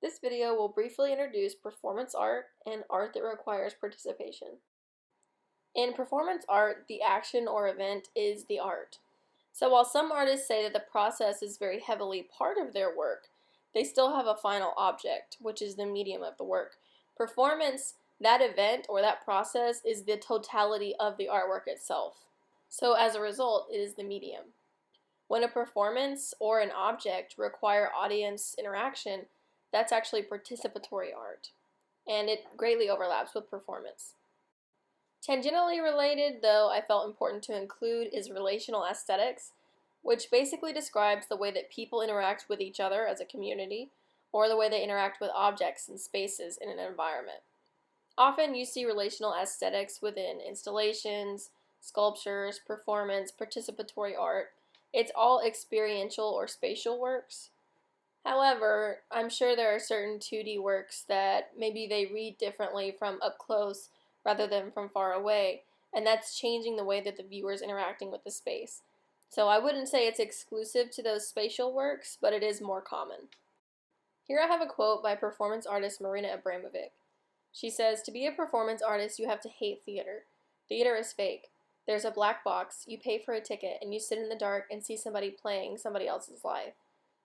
This video will briefly introduce performance art and art that requires participation. In performance art, the action or event is the art. So while some artists say that the process is very heavily part of their work, they still have a final object, which is the medium of the work. Performance, that event or that process, is the totality of the artwork itself. So as a result, it is the medium. When a performance or an object require audience interaction, that's actually participatory art, and it greatly overlaps with performance. Tangentially related, though I felt important to include, is relational aesthetics, which basically describes the way that people interact with each other as a community, or the way they interact with objects and spaces in an environment. Often you see relational aesthetics within installations, sculptures, performance, participatory art. It's all experiential or spatial works. However, I'm sure there are certain 2D works that maybe they read differently from up close rather than from far away, and that's changing the way that the viewer is interacting with the space. So I wouldn't say it's exclusive to those spatial works, but it is more common. Here I have a quote by performance artist Marina Abramovic. She says, "To be a performance artist, you have to hate theater. Theater is fake. There's a black box, you pay for a ticket, and you sit in the dark and see somebody playing somebody else's life.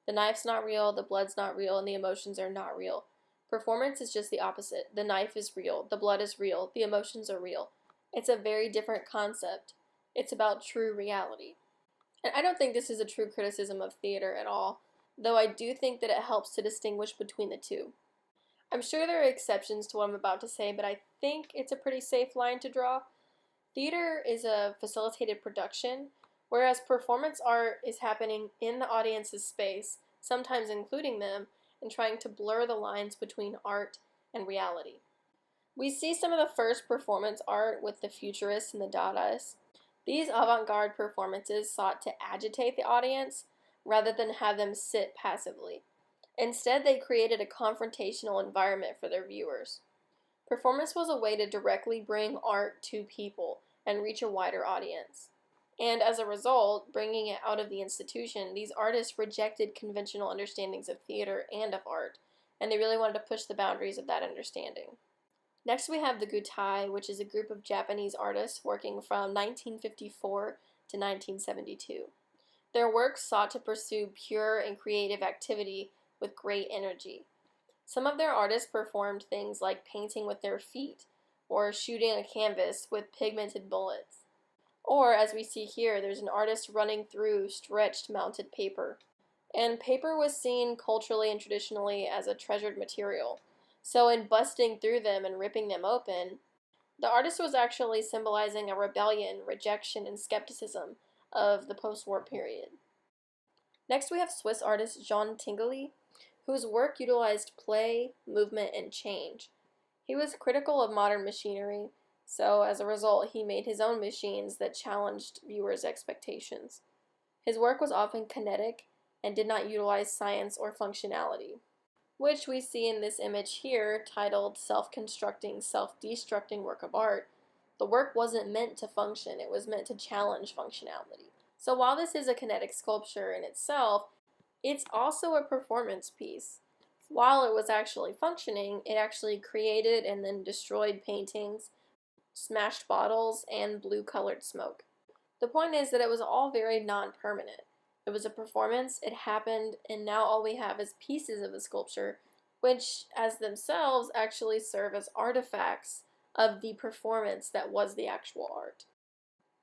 The knife's not real, the blood's not real, and the emotions are not real. Performance is just the opposite. The knife is real, the blood is real, the emotions are real. It's a very different concept. It's about true reality." And I don't think this is a true criticism of theater at all, though I do think that it helps to distinguish between the two. I'm sure there are exceptions to what I'm about to say, but I think it's a pretty safe line to draw. Theater is a facilitated production, whereas performance art is happening in the audience's space, sometimes including them, and trying to blur the lines between art and reality. We see some of the first performance art with the Futurists and the Dadaists. These avant-garde performances sought to agitate the audience rather than have them sit passively. Instead, they created a confrontational environment for their viewers. Performance was a way to directly bring art to people and reach a wider audience. And as a result, bringing it out of the institution, these artists rejected conventional understandings of theater and of art, and they really wanted to push the boundaries of that understanding. Next we have the Gutai, which is a group of Japanese artists working from 1954 to 1972. Their work sought to pursue pure and creative activity with great energy. Some of their artists performed things like painting with their feet, or shooting a canvas with pigmented bullets. Or, as we see here, there's an artist running through stretched mounted paper. And paper was seen culturally and traditionally as a treasured material. So in busting through them and ripping them open, the artist was actually symbolizing a rebellion, rejection, and skepticism of the post-war period. Next we have Swiss artist Jean Tinguely, whose work utilized play, movement, and change. He was critical of modern machinery, so as a result he made his own machines that challenged viewers' expectations. His work was often kinetic and did not utilize science or functionality, which we see in this image here titled Self-Constructing, Self-Destructing Work of Art. The work wasn't meant to function, it was meant to challenge functionality. So while this is a kinetic sculpture in itself, it's also a performance piece. While it was actually functioning, it actually created and then destroyed paintings, smashed bottles, and blue-colored smoke. The point is that it was all very non-permanent. It was a performance, it happened, and now all we have is pieces of the sculpture, which as themselves actually serve as artifacts of the performance that was the actual art.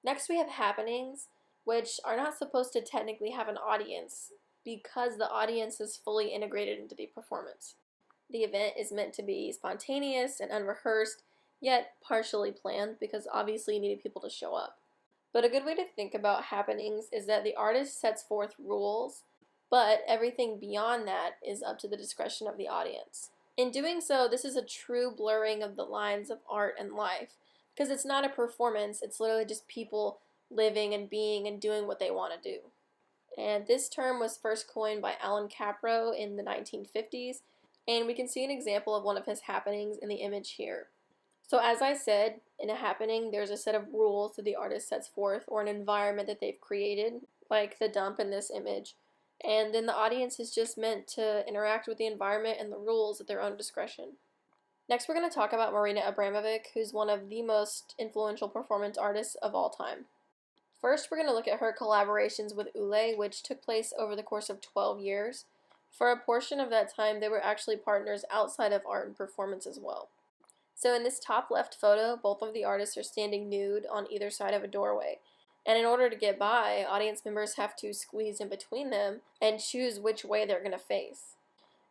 Next we have happenings, which are not supposed to technically have an audience because the audience is fully integrated into the performance. The event is meant to be spontaneous and unrehearsed, yet partially planned because obviously you needed people to show up. But a good way to think about happenings is that the artist sets forth rules, but everything beyond that is up to the discretion of the audience. In doing so, this is a true blurring of the lines of art and life, because it's not a performance, it's literally just people living and being and doing what they want to do. And this term was first coined by Alan Capro in the 1950s, and we can see an example of one of his happenings in the image here. So as I said, in a happening, there's a set of rules that the artist sets forth or an environment that they've created, like the dump in this image. and then the audience is just meant to interact with the environment and the rules at their own discretion. Next, we're going to talk about Marina Abramovic, who's one of the most influential performance artists of all time. First, we're going to look at her collaborations with Ulu, which took place over the course of 12 years. For a portion of that time, they were actually partners outside of art and performance as well. So in this top left photo, both of the artists are standing nude on either side of a doorway. And in order to get by, audience members have to squeeze in between them and choose which way they're going to face.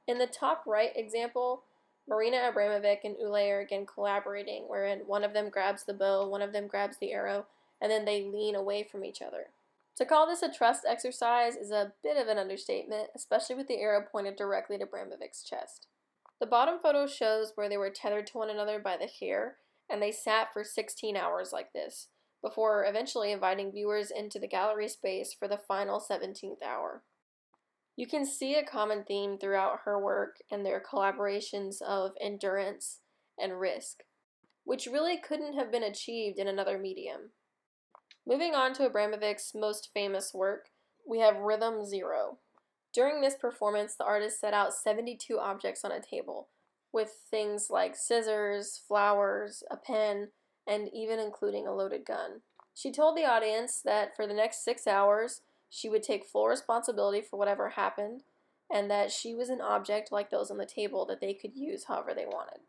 In the top right example, Marina Abramovic and Ulu are again collaborating, wherein one of them grabs the bow, one of them grabs the arrow, and then they lean away from each other. To call this a trust exercise is a bit of an understatement, especially with the arrow pointed directly to Abramovic's chest. The bottom photo shows where they were tethered to one another by the hair, and they sat for 16 hours like this, before eventually inviting viewers into the gallery space for the final 17th hour. You can see a common theme throughout her work and their collaborations of endurance and risk, which really couldn't have been achieved in another medium. Moving on to Abramovic's most famous work, we have Rhythm Zero. During this performance, the artist set out 72 objects on a table, with things like scissors, flowers, a pen, and even including a loaded gun. She told the audience that for the next 6 hours, she would take full responsibility for whatever happened, and that she was an object like those on the table that they could use however they wanted.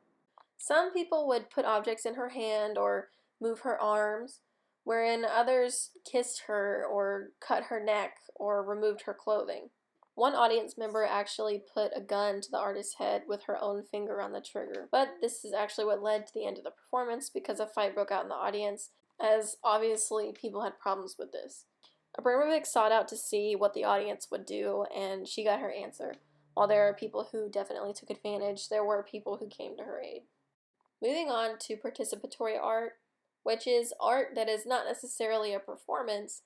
Some people would put objects in her hand or move her arms, wherein others kissed her or cut her neck or removed her clothing. One audience member actually put a gun to the artist's head with her own finger on the trigger, but this is actually what led to the end of the performance because a fight broke out in the audience, as obviously people had problems with this. Abramovic sought out to see what the audience would do, and she got her answer. While there are people who definitely took advantage, there were people who came to her aid. Moving on to participatory art, which is art that is not necessarily a performance,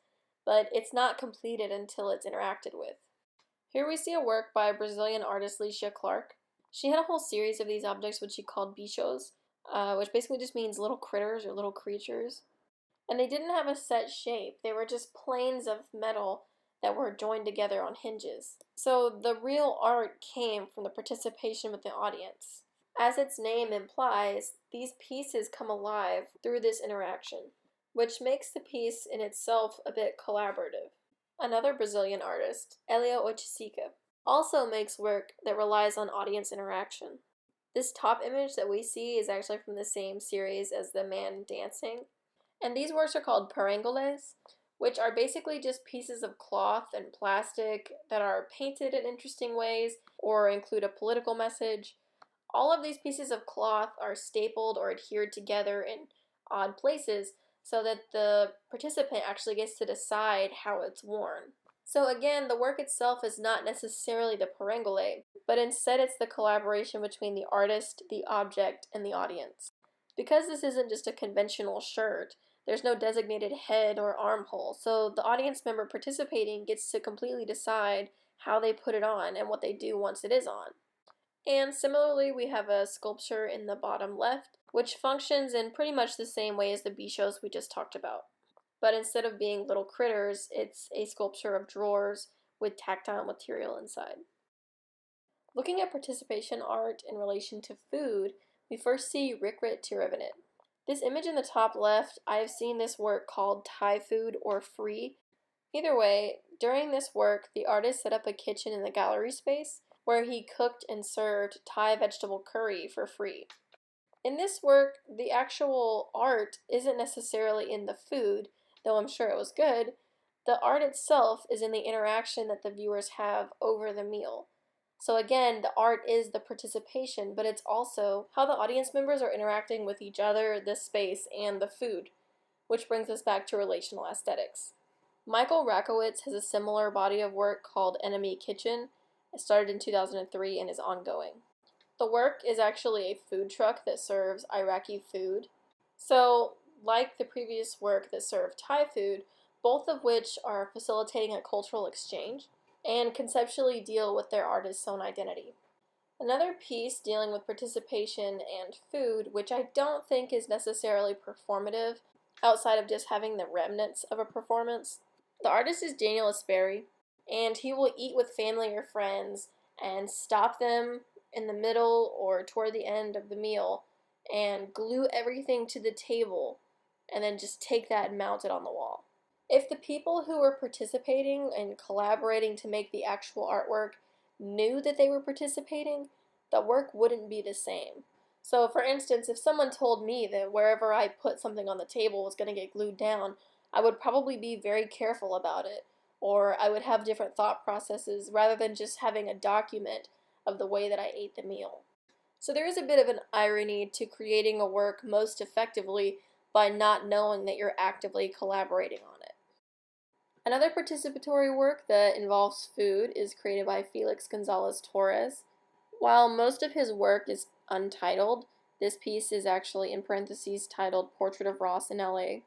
but it's not completed until it's interacted with. Here we see a work by Brazilian artist Licia Clark. She had a whole series of these objects which she called bichos, which basically just means little critters or little creatures. And they didn't have a set shape, they were just planes of metal that were joined together on hinges. So the real art came from the participation with the audience. As its name implies, these pieces come alive through this interaction, which makes the piece in itself a bit collaborative. Another Brazilian artist, Elio Oiticica, also makes work that relies on audience interaction. This top image that we see is actually from the same series as the man dancing, and these works are called parangoles, which are basically just pieces of cloth and plastic that are painted in interesting ways or include a political message. All of these pieces of cloth are stapled or adhered together in odd places so that the participant actually gets to decide how it's worn. So again, the work itself is not necessarily the parangole, but instead it's the collaboration between the artist, the object, and the audience. Because this isn't just a conventional shirt, there's no designated head or armhole, so the audience member participating gets to completely decide how they put it on and what they do once it is on. And similarly, we have a sculpture in the bottom left, which functions in pretty much the same way as the bichos we just talked about. But instead of being little critters, it's a sculpture of drawers with tactile material inside. Looking at participation art in relation to food, we first see Rikrit Tirivnit. This image in the top left, I have seen this work called Thai food or free. Either way, during this work, the artist set up a kitchen in the gallery space where he cooked and served Thai vegetable curry for free. In this work, the actual art isn't necessarily in the food, though I'm sure it was good. The art itself is in the interaction that the viewers have over the meal. So again, the art is the participation, but it's also how the audience members are interacting with each other, the space, and the food, which brings us back to relational aesthetics. Michael Rakowitz has a similar body of work called Enemy Kitchen. It started in 2003 and is ongoing. The work is actually a food truck that serves Iraqi food. So, like the previous work that served Thai food, both of which are facilitating a cultural exchange and conceptually deal with their artist's own identity. Another piece dealing with participation and food, which I don't think is necessarily performative, outside of just having the remnants of a performance. The artist is Sperry. and he will eat with family or friends and stop them in the middle or toward the end of the meal and glue everything to the table and then just take that and mount it on the wall. If the people who were participating and collaborating to make the actual artwork knew that they were participating, the work wouldn't be the same. So, for instance, if someone told me that wherever I put something on the table was going to get glued down, I would probably be very careful about it, or I would have different thought processes rather than just having a document of the way that I ate the meal. So there is a bit of an irony to creating a work most effectively by not knowing that you're actively collaborating on it. Another participatory work that involves food is created by Felix Gonzalez Torres. While most of his work is untitled, this piece is actually in parentheses titled Portrait of Ross in LA.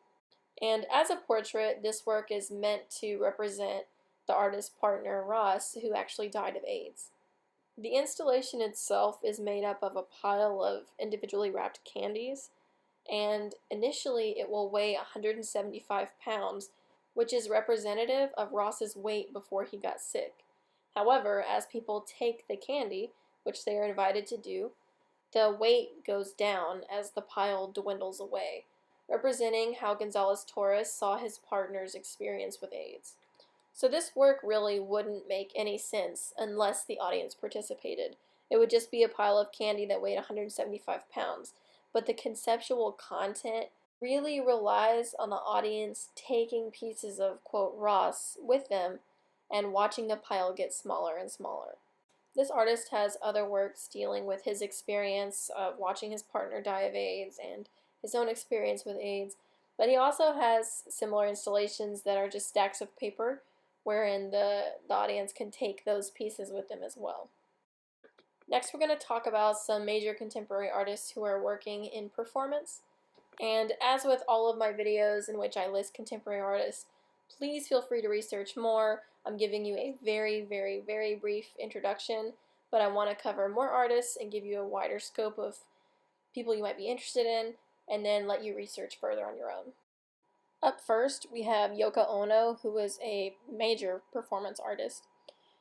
And as a portrait, this work is meant to represent the artist's partner, Ross, who actually died of AIDS. The installation itself is made up of a pile of individually wrapped candies, and initially it will weigh 175 pounds, which is representative of Ross's weight before he got sick. However, as people take the candy, which they are invited to do, the weight goes down as the pile dwindles away, representing how Gonzalez Torres saw his partner's experience with AIDS. So this work really wouldn't make any sense unless the audience participated. It would just be a pile of candy that weighed 175 pounds. But the conceptual content really relies on the audience taking pieces of, quote, Ross with them and watching the pile get smaller and smaller. This artist has other works dealing with his experience of watching his partner die of AIDS and his own experience with AIDS, but he also has similar installations that are just stacks of paper wherein the audience can take those pieces with them as well. Next, we're going to talk about some major contemporary artists who are working in performance. And as with all of my videos in which I list contemporary artists, please feel free to research more. I'm giving you a very, very, very brief introduction, but I want to cover more artists and give you a wider scope of people you might be interested in, and then let you research further on your own. Up first, we have Yoko Ono, who is a major performance artist.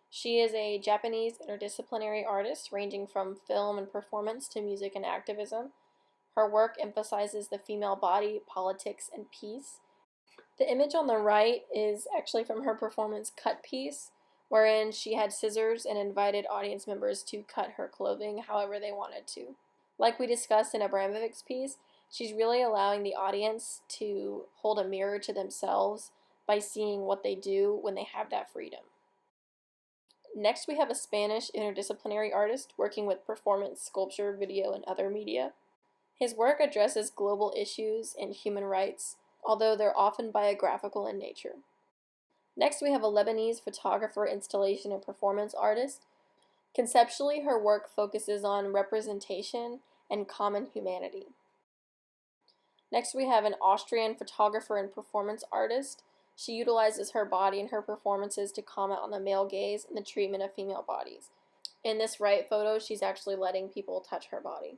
She is a Japanese interdisciplinary artist ranging from film and performance to music and activism. Her work emphasizes the female body, politics, and peace. The image on the right is actually from her performance Cut Piece, wherein she had scissors and invited audience members to cut her clothing however they wanted to. Like we discussed in Abramovic's piece, she's really allowing the audience to hold a mirror to themselves by seeing what they do when they have that freedom. Next, we have a Spanish interdisciplinary artist working with performance, sculpture, video, and other media. His work addresses global issues and human rights, although they're often biographical in nature. Next, we have a Lebanese photographer, installation, and performance artist. Conceptually, her work focuses on representation and common humanity. Next, we have an Austrian photographer and performance artist. She utilizes her body and her performances to comment on the male gaze and the treatment of female bodies. In this right photo, she's actually letting people touch her body.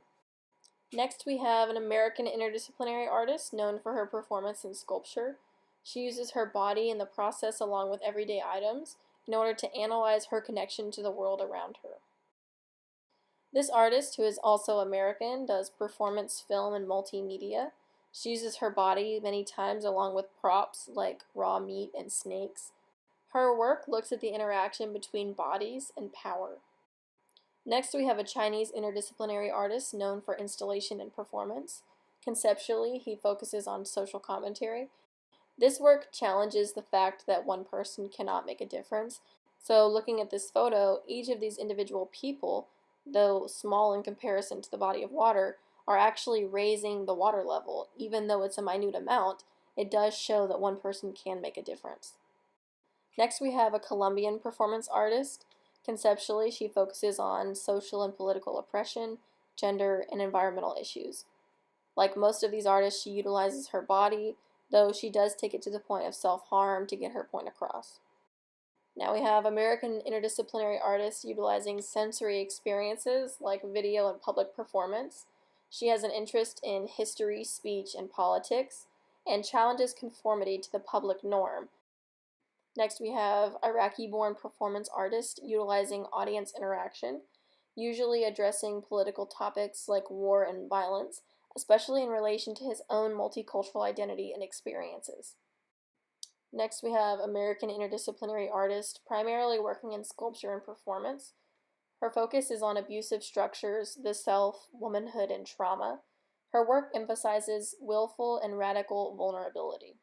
Next, we have an American interdisciplinary artist known for her performance in sculpture. She uses her body in the process along with everyday items in order to analyze her connection to the world around her. This artist, who is also American, does performance film and multimedia. She uses her body many times along with props like raw meat and snakes. Her work looks at the interaction between bodies and power. Next, we have a Chinese interdisciplinary artist known for installation and performance. Conceptually, he focuses on social commentary. This work challenges the fact that one person cannot make a difference. So looking at this photo, each of these individual people, though small in comparison to the body of water, are actually raising the water level. Even though it's a minute amount, it does show that one person can make a difference. Next, we have a Colombian performance artist. Conceptually, she focuses on social and political oppression, gender, and environmental issues. Like most of these artists, she utilizes her body, though she does take it to the point of self-harm to get her point across. Now we have American interdisciplinary artists utilizing sensory experiences like video and public performance. She has an interest in history, speech, and politics, and challenges conformity to the public norm. Next, we have Iraqi-born performance artist utilizing audience interaction, usually addressing political topics like war and violence, especially in relation to his own multicultural identity and experiences. Next, we have American interdisciplinary artist, primarily working in sculpture and performance. Her focus is on abusive structures, the self, womanhood, and trauma. Her work emphasizes willful and radical vulnerability.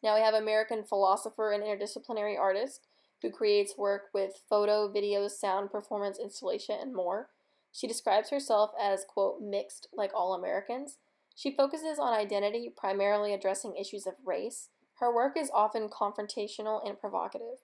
Now we have American philosopher and interdisciplinary artist who creates work with photo, video, sound, performance, installation, and more. She describes herself as, quote, mixed like all Americans. She focuses on identity, primarily addressing issues of race. Her work is often confrontational and provocative.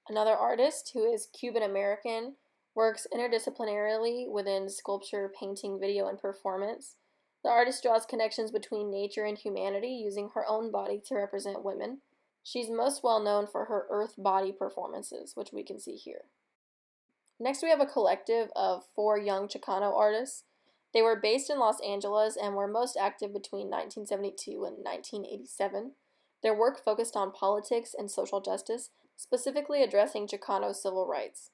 Another artist, who is Cuban American, works interdisciplinarily within sculpture, painting, video, and performance. The artist draws connections between nature and humanity, using her own body to represent women. She's most well known for her earth body performances, which we can see here. Next, we have a collective of 4 young Chicano artists. They were based in Los Angeles and were most active between 1972 and 1987. Their work focused on politics and social justice, specifically addressing Chicano civil rights.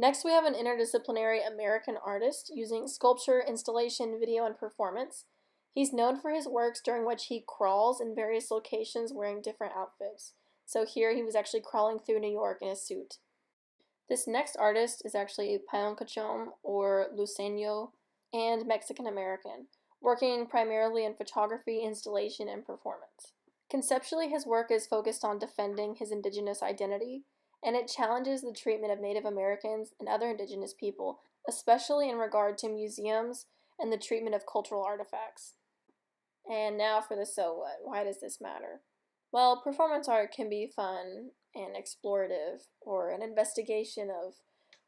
Next, we have an interdisciplinary American artist using sculpture, installation, video, and performance. He's known for his works during which he crawls in various locations wearing different outfits. So here he was actually crawling through New York in a suit. This next artist is actually Payoncachom or Luceño and Mexican American, working primarily in photography, installation, and performance. Conceptually, his work is focused on defending his indigenous identity, and it challenges the treatment of Native Americans and other indigenous people, especially in regard to museums and the treatment of cultural artifacts. And now for the so what. Why does this matter? Well, performance art can be fun and explorative, or an investigation of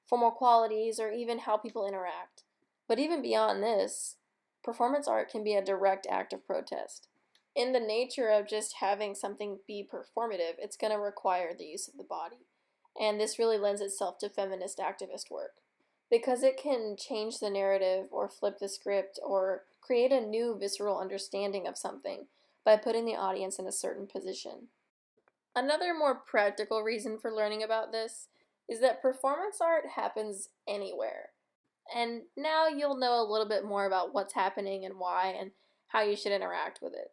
formal qualities, or even how people interact. But even beyond this, performance art can be a direct act of protest. In the nature of just having something be performative, it's going to require the use of the body. And this really lends itself to feminist activist work, because it can change the narrative or flip the script or create a new visceral understanding of something by putting the audience in a certain position. Another more practical reason for learning about this is that performance art happens anywhere. And now you'll know a little bit more about what's happening and why and how you should interact with it.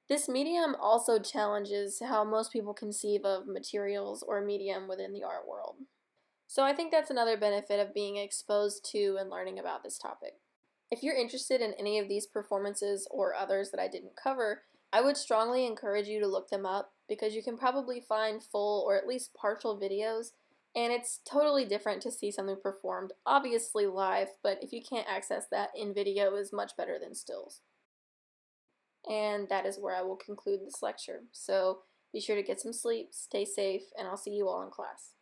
This medium also challenges how most people conceive of materials or medium within the art world. So I think that's another benefit of being exposed to and learning about this topic. If you're interested in any of these performances or others that I didn't cover, I would strongly encourage you to look them up, because you can probably find full or at least partial videos, and it's totally different to see something performed, obviously live, but if you can't access that in video is much better than stills. And that is where I will conclude this lecture. So be sure to get some sleep, stay safe, and I'll see you all in class.